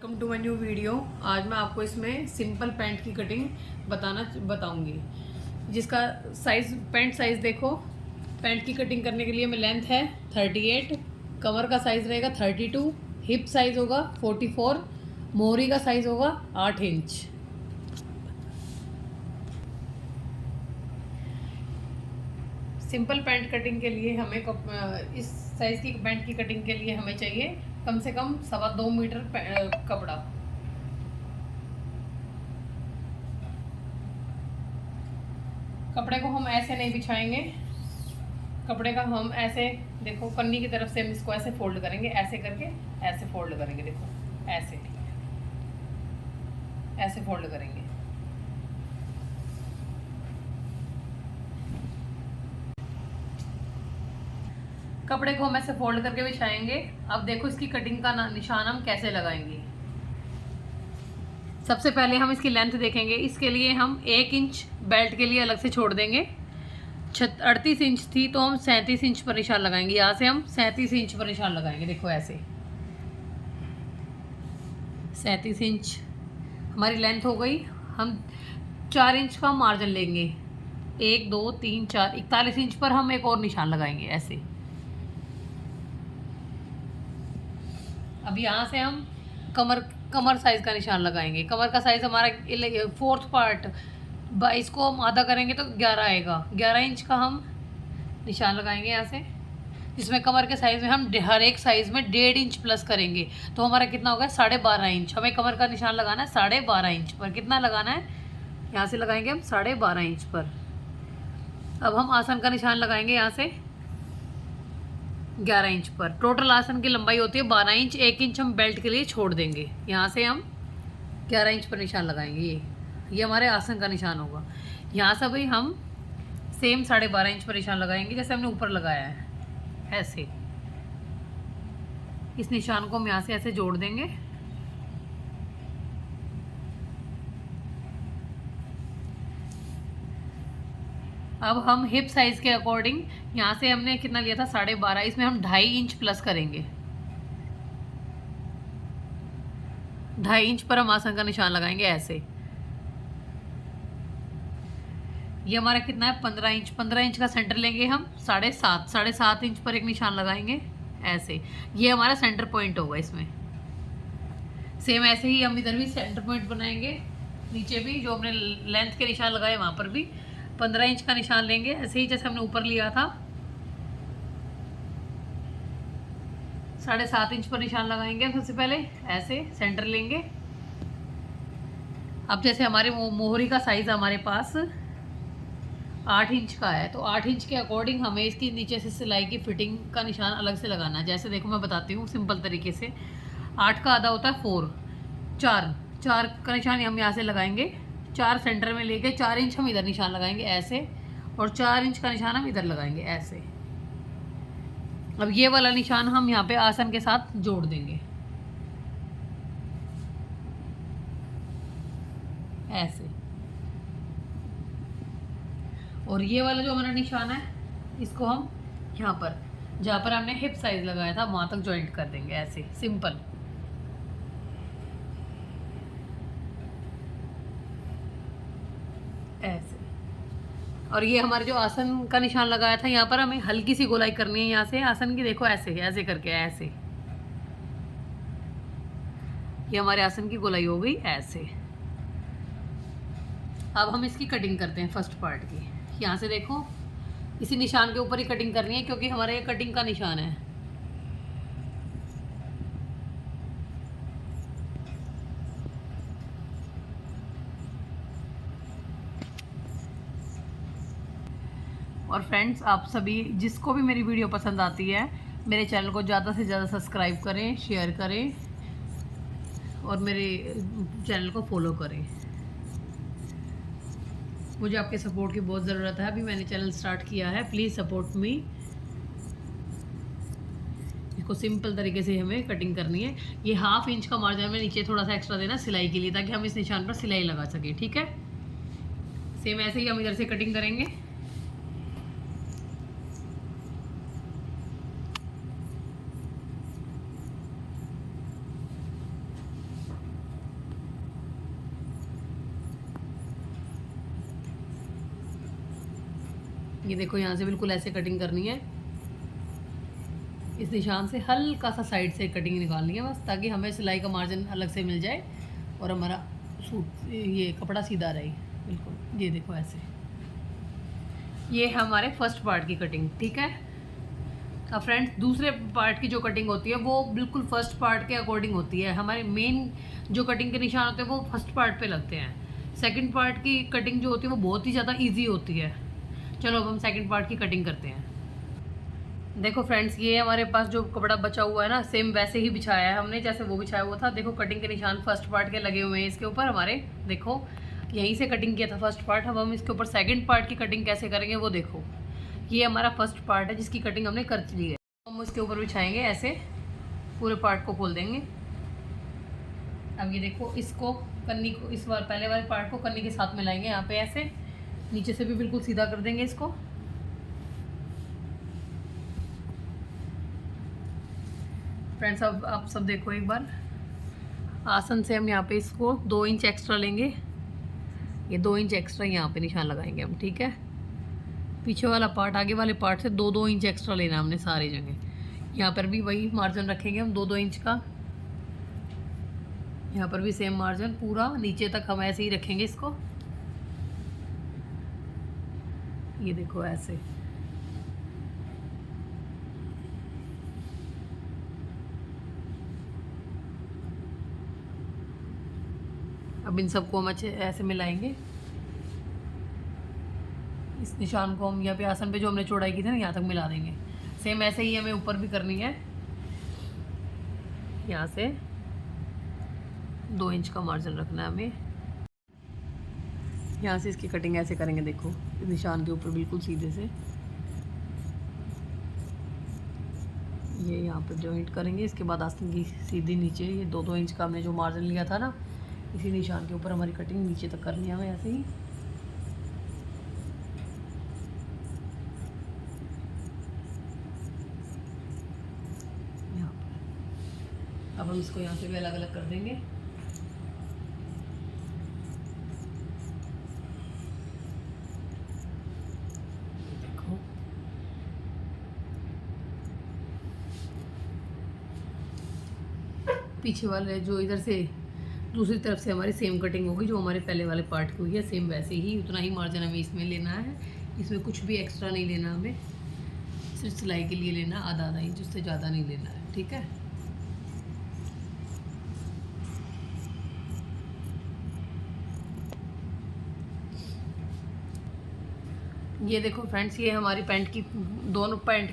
Welcome to my new video. आज मैं आपको इसमें सिंपल पैंट की कटिंग बताऊंगी। जिसका साइज़, पैंट साइज़ देखो। पैंट की कटिंग करने के लिए मैं लेंथ है 38, कमर का साइज़ रहेगा 32, हिप साइज़ होगा 44, मोहरी का साइज़ होगा 8 इंच। सिंपल पैंट कटिंग के लिए हमें इस साइज़ की पैंट की कटिंग के लिए हमें चाहिए कम से कम 2.25 मीटर कपड़ा। कपड़े को हम ऐसे नहीं बिछाएंगे। कपड़े का हम ऐसे देखो, पन्नी की तरफ से हम इसको ऐसे फोल्ड करेंगे, ऐसे करके ऐसे फोल्ड करेंगे। देखो ऐसे, ऐसे फोल्ड करेंगे। कपड़े को हम ऐसे फोल्ड करके बिछाएंगे। अब देखो इसकी कटिंग का निशान हम कैसे लगाएंगे। सबसे पहले हम इसकी लेंथ देखेंगे। इसके लिए हम 1 इंच बेल्ट के लिए अलग से छोड़ देंगे। 38 इंच थी तो हम 37 इंच पर निशान लगाएंगे। यहाँ से हम 37 इंच पर निशान लगाएंगे। देखो ऐसे 37 इंच हमारी लेंथ हो गई। हम 4 इंच का मार्जिन लेंगे। 1 2 3 4 41 इंच पर हम एक और निशान लगाएंगे ऐसे। अब यहाँ से हम कमर साइज़ का निशान लगाएंगे। कमर का साइज़ हमारा 4th पार्ट 22 को हम आधा करेंगे तो 11 आएगा। 11 इंच का हम निशान लगाएंगे यहाँ से, जिसमें कमर के साइज़ में हम हर एक साइज़ में 1.5 इंच प्लस करेंगे। तो हमारा कितना होगा 12.5 इंच। हमें कमर का निशान लगाना है 12.5 इंच पर। कितना लगाना है, यहाँ से लगाएंगे हम 12.5 इंच पर। अब हम आसन का निशान लगाएंगे यहाँ से 11 इंच पर। टोटल आसन की लंबाई होती है 12 इंच। 1 इंच हम बेल्ट के लिए छोड़ देंगे। यहाँ से हम 11 इंच पर निशान लगाएंगे। ये हमारे आसन का निशान होगा। यहाँ से भी हम सेम 12.5 इंच पर निशान लगाएंगे, जैसे हमने ऊपर लगाया है ऐसे। इस निशान को हम यहाँ से ऐसे जोड़ देंगे। अब हम हिप साइज़ के अकॉर्डिंग, यहाँ से हमने कितना लिया था 12.5, इसमें हम 2.5 इंच प्लस करेंगे। 2.5 इंच पर हम आसन का निशान लगाएंगे ऐसे। ये हमारा कितना है 15 इंच। 15 इंच का सेंटर लेंगे हम 7.5 इंच पर एक निशान लगाएंगे ऐसे। ये हमारा सेंटर पॉइंट होगा इसमें। सेम ऐसे ही हम इधर भी सेंटर पॉइंट बनाएंगे। नीचे भी जो हमने लेंथ के निशान लगाए वहाँ पर भी 15 इंच का निशान लेंगे, ऐसे ही जैसे हमने ऊपर लिया था। 7.5 इंच पर निशान लगाएंगे सबसे पहले ऐसे, सेंटर लेंगे। अब जैसे हमारे मोहरी का साइज़ हमारे पास 8 इंच का है, तो 8 इंच के अकॉर्डिंग हमें इसकी नीचे से सिलाई की फिटिंग का निशान अलग से लगाना है। जैसे देखो मैं बताती हूँ सिंपल तरीके से। 8 का आधा होता है 4, 4 का निशान हम यहाँ से लगाएंगे। 4 सेंटर में लेके 4 इंच हम इधर निशान लगाएंगे ऐसे, और 4 इंच का निशान हम इधर लगाएंगे ऐसे। अब ये वाला निशान हम यहाँ पे आसन के साथ जोड़ देंगे ऐसे। और ये वाला जो हमारा निशान है, इसको हम यहाँ पर जहाँ पर हमने हिप साइज लगाया था वहाँ तक जॉइंट कर देंगे ऐसे, सिंपल ऐसे। और ये हमारे जो आसन का निशान लगाया था, यहाँ पर हमें हल्की सी गोलाई करनी है यहाँ से आसन की। देखो ऐसे ऐसे करके ऐसे, ये हमारे आसन की गोलाई हो गई ऐसे। अब हम इसकी कटिंग करते हैं फर्स्ट पार्ट की। यहाँ से देखो इसी निशान के ऊपर ही कटिंग करनी है, क्योंकि हमारे ये कटिंग का निशान है। और फ्रेंड्स, आप सभी जिसको भी मेरी वीडियो पसंद आती है, मेरे चैनल को ज़्यादा से ज़्यादा सब्सक्राइब करें, शेयर करें और मेरे चैनल को फॉलो करें। मुझे आपके सपोर्ट की बहुत ज़रूरत है। अभी मैंने चैनल स्टार्ट किया है, प्लीज़ सपोर्ट मी। इसको सिंपल तरीके से हमें कटिंग करनी है। ये 1/2 इंच का मार्जिन में नीचे थोड़ा सा एक्स्ट्रा देना सिलाई के लिए, ताकि हम इस निशान पर सिलाई लगा सकें। ठीक है, सेम ऐसे ही हम इधर से कटिंग करेंगे। ये देखो यहाँ से बिल्कुल ऐसे कटिंग करनी है, इस निशान से हल्का सा साइड से कटिंग निकालनी है बस, ताकि हमें सिलाई का मार्जिन अलग से मिल जाए और हमारा सूट ये कपड़ा सीधा रहे बिल्कुल। ये देखो ऐसे, ये है हमारे फर्स्ट पार्ट की कटिंग, ठीक है। अब फ्रेंड्स दूसरे पार्ट की जो कटिंग होती है वो बिल्कुल फर्स्ट पार्ट के अकॉर्डिंग होती है। हमारे मेन जो कटिंग के निशान होते हैं वो फर्स्ट पार्ट पे लगते हैं। सेकंड पार्ट की कटिंग जो होती है वो बहुत ही ज़्यादा इजी होती है। चलो अब हम सेकंड पार्ट की कटिंग करते हैं। देखो फ्रेंड्स, ये हमारे पास जो कपड़ा बचा हुआ है ना, सेम वैसे ही बिछाया है हमने जैसे वो बिछाया हुआ था। देखो कटिंग के निशान फर्स्ट पार्ट के लगे हुए हैं इसके ऊपर हमारे। देखो यहीं से कटिंग किया था फर्स्ट पार्ट। अब हम इसके ऊपर सेकंड पार्ट की कटिंग कैसे करेंगे वो देखो। ये हमारा फर्स्ट पार्ट है जिसकी कटिंग हमने कर ली है। हम इसके ऊपर बिछाएंगे ऐसे, पूरे पार्ट को खोल देंगे। अब ये देखो, इसको कन्नी को, इस बार पहले वाले पार्ट को कन्नी के साथ मिलाएंगे यहाँ पे ऐसे, नीचे से भी बिल्कुल सीधा कर देंगे इसको। फ्रेंड्स अब आप सब देखो एक बार, आसन से हम यहाँ पे इसको 2 इंच एक्स्ट्रा लेंगे। ये 2 इंच एक्स्ट्रा यहाँ पे निशान लगाएंगे हम, ठीक है। पीछे वाला पार्ट आगे वाले पार्ट से 2-2 इंच एक्स्ट्रा लेना हमने सारी जगह। यहाँ पर भी वही मार्जिन रखेंगे हम 2-2 इंच का। यहाँ पर भी सेम मार्जिन पूरा नीचे तक हम ऐसे ही रखेंगे इसको। ये देखो ऐसे। अब इन सबको हम अच्छे ऐसे मिलाएंगे। इस निशान को हम यहाँ पे आसन पे जो हमने चौड़ाई की थी ना, यहाँ तक मिला देंगे। सेम ऐसे ही हमें ऊपर भी करनी है। यहाँ से 2 इंच का मार्जिन रखना है हमें। यहाँ से इसकी कटिंग ऐसे करेंगे, देखो निशान के ऊपर बिल्कुल सीधे से ये यहाँ पर जॉइंट करेंगे। इसके बाद आस्तीन की सीधी नीचे ये 2-2 इंच का हमने जो मार्जिन लिया था ना, इसी निशान के ऊपर हमारी कटिंग नीचे तक करनी है हमें ऐसे ही। यहाँ पर अब हम इसको यहाँ से भी अलग अलग कर देंगे। देखो पीछे वाले जो इधर से दूसरी तरफ से हमारी सेम कटिंग होगी जो हमारे पहले वाले पार्ट की हुई है, सेम वैसे ही उतना ही मार्जिन हमें इसमें लेना है। इसमें कुछ भी एक्स्ट्रा नहीं लेना हमें, सिर्फ सिलाई के लिए लेना आधा इंच, उससे ज़्यादा नहीं लेना है, ठीक है। ये देखो फ्रेंड्स, ये हमारी पैंट के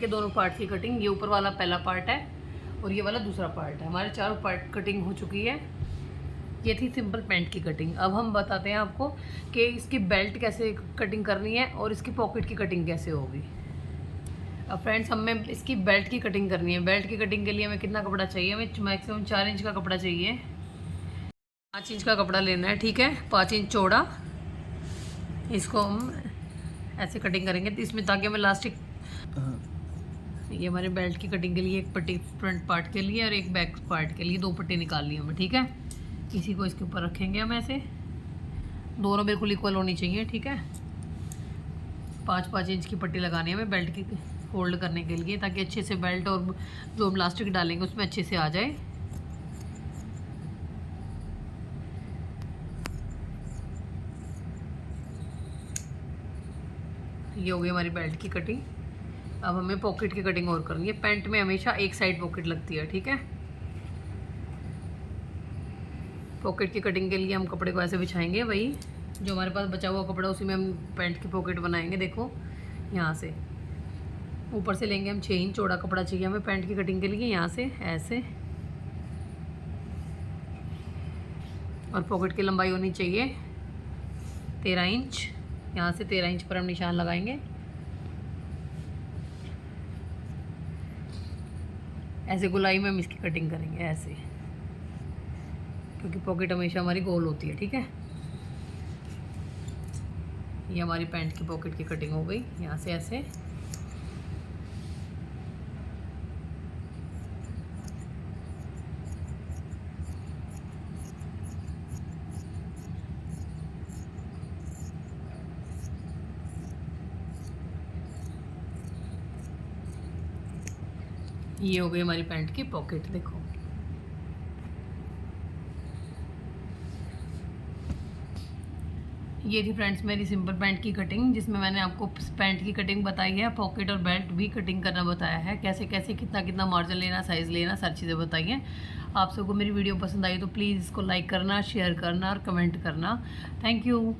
दोनों पार्ट की कटिंग। ये ऊपर वाला पहला पार्ट है और ये वाला दूसरा पार्ट है। हमारे चारों पार्ट कटिंग हो चुकी है। ये थी सिंपल पैंट की कटिंग। अब हम बताते हैं आपको कि इसकी बेल्ट कैसे कटिंग करनी है और इसकी पॉकेट की कटिंग कैसे होगी। अब फ्रेंड्स हमें इसकी बेल्ट की कटिंग करनी है। बेल्ट की कटिंग के लिए हमें कितना कपड़ा चाहिए? हमें मैक्सिमम 4 इंच का कपड़ा चाहिए। 5 इंच का कपड़ा लेना है, ठीक है, 5 इंच चौड़ा। इसको हम ऐसे कटिंग करेंगे तो इसमें, ताकि हमें लास्टिक, ये हमारे बेल्ट की कटिंग के लिए एक पट्टी फ्रंट पार्ट के लिए और एक बैक पार्ट के लिए 2 पट्टी निकालनी है हमें, ठीक है। इसी को इसके ऊपर रखेंगे हम ऐसे, दोनों बिल्कुल इक्वल होनी चाहिए, ठीक है। 5-5 इंच की पट्टी लगानी है हमें बेल्ट की फोल्ड करने के लिए, ताकि अच्छे से बेल्ट और जो हम प्लास्टिक डालेंगे उसमें अच्छे से आ जाए। ये हो गई हमारी बेल्ट की कटिंग। अब हमें पॉकेट की कटिंग और करनी है। पैंट में हमेशा एक साइड पॉकेट लगती है, ठीक है। पॉकेट की कटिंग के लिए हम कपड़े को ऐसे बिछाएंगे, वही जो हमारे पास बचा हुआ कपड़ा उसी में हम पैंट की पॉकेट बनाएंगे। देखो यहाँ से ऊपर से लेंगे हम 6 इंच चौड़ा कपड़ा चाहिए हमें पैंट की कटिंग के लिए, यहाँ से ऐसे। और पॉकेट की लंबाई होनी चाहिए 13 इंच। यहाँ से 13 इंच पर हम निशान लगाएंगे। ऐसे गोलाई में हम इसकी कटिंग करेंगे ऐसे, क्योंकि पॉकेट हमेशा हमारी गोल होती है, ठीक है। ये हमारी पैंट की पॉकेट की कटिंग हो गई। यहाँ से ऐसे ये हो गई हमारी पैंट की पॉकेट, देखो। ये थी फ्रेंड्स मेरी सिंपल पैंट की कटिंग, जिसमें मैंने आपको पैंट की कटिंग बताई है, पॉकेट और बेल्ट भी कटिंग करना बताया है, कैसे कैसे कितना कितना मार्जिन लेना, साइज़ लेना, सारी चीज़ें बताई हैं। आप सबको मेरी वीडियो पसंद आई तो प्लीज़ इसको लाइक करना, शेयर करना और कमेंट करना। Thank you.